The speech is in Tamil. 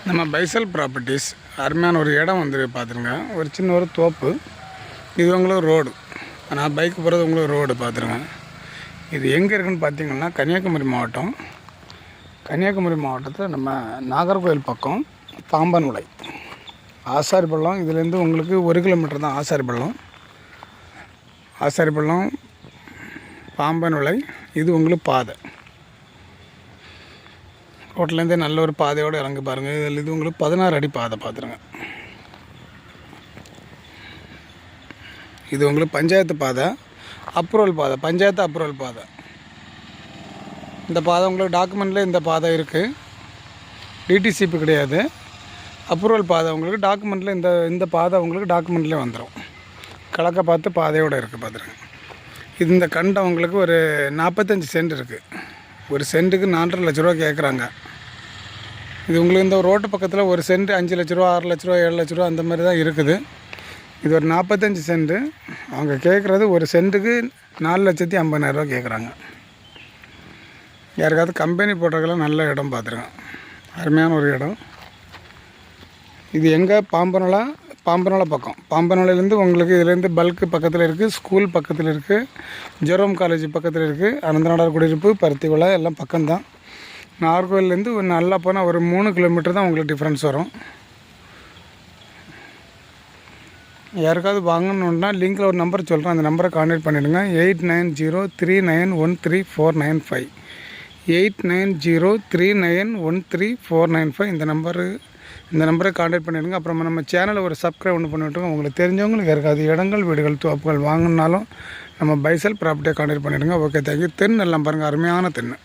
நம்ம பைசல் ப்ராப்பர்ட்டிஸ் அருமையான ஒரு இடம் வந்து பார்த்துருங்க. ஒரு சின்ன ஒரு தோப்பு. இது உங்களுக்கு ரோடு. நான் பைக்கு போகிறது உங்களுக்கு ரோடு பார்த்துருங்க. இது எங்கே இருக்குதுன்னு பார்த்தீங்கன்னா கன்னியாகுமரி மாவட்டம். கன்னியாகுமரி மாவட்டத்தில் நம்ம நாகர்கோவில் பக்கம் பாம்பன் உலை ஆசாரிப்பள்ளம். இதுலேருந்து உங்களுக்கு 1 கிலோமீட்டர் தான் ஆசாரிப்பள்ளம். ஆசாரிப்பள்ளம் பாம்பன் உலை. இது உங்களுக்கு பாதை. ரோட்லேருந்தே நல்ல ஒரு பாதையோடு இறங்கி பாருங்கள். இதில் இது உங்களுக்கு 16 அடி பாதை பார்த்துருங்க. இது உங்களுக்கு பஞ்சாயத்து பாதை, அப்ரூவல் பாதை, பஞ்சாயத்து அப்ரூவல் பாதை. இந்த பாதை உங்களுக்கு டாக்குமெண்ட்டில் இந்த பாதை இருக்குது. டிடிசிபி கிடையாது, அப்ரூவல் பாதை. உங்களுக்கு டாக்குமெண்ட்டில் இந்த பாதை உங்களுக்கு டாக்குமெண்ட்லேயே வந்துடும். கிழக்க பார்த்து பாதையோடு இருக்குது பார்த்துருங்க. இது இந்த கண்டம் உங்களுக்கு ஒரு 45 சென்ட் இருக்குது. ஒரு சென்ட்டுக்கு 4.5 லட்ச ரூபா கேட்குறாங்க. இது உங்களுக்கு இந்த ரோட்டு பக்கத்தில் ஒரு சென்ட் 5 லட்ச ரூபா, 6 லட்ச ரூபா, 7 லட்ச ரூபா அந்த மாதிரி தான் இருக்குது. இது ஒரு 45 சென்ட்டு. அவங்க கேட்குறது ஒரு சென்ட்டுக்கு 4,50,000 கேட்குறாங்க. யாருக்காவது கம்பெனி போடுறதுக்கெல்லாம் நல்ல இடம் பார்த்துருங்க. அருமையான ஒரு இடம். இது எங்கே? பாம்பனோலா பக்கம். பாம்பனோலையிலேருந்து உங்களுக்கு இதுலேருந்து பல்க்கு பக்கத்தில் இருக்குது, ஸ்கூல் பக்கத்தில் இருக்குது, ஜெரோம் காலேஜ் பக்கத்தில் இருக்குது, அனந்தநாடார் குடியிருப்பு, பருத்திக்குளை எல்லாம் பக்கம்தான். நாகர்கோவிலேருந்து ஒரு நல்லா போனால் ஒரு 3 கிலோமீட்டர் தான் உங்களுக்கு டிஃப்ரென்ஸ் வரும். யாருக்காவது வாங்கணுன்னா லிங்கில் ஒரு நம்பர் சொல்கிறேன், அந்த நம்பரை கான்டாக்ட் பண்ணிவிடுங்க. 8903913495 8903913495 இந்த நம்பரை கான்டாக்ட் பண்ணிவிடுங்க. அப்புறமா நம்ம சேனலை ஒரு சப்ஸ்கிரைப் ஒன்று பண்ணிவிட்டுருங்க. உங்களுக்கு தெரிஞ்சவங்களுக்கு யாருக்காவது இடங்கள், வீடுகள், தோப்புகள் வாங்கினாலும் நம்ம பைசல் ப்ராப்பர்ட்டியை கான்டாக்ட் பண்ணிவிடுங்க. Okay, thank you. தென்னு எல்லாம் பாருங்கள், அருமையான தென்னு.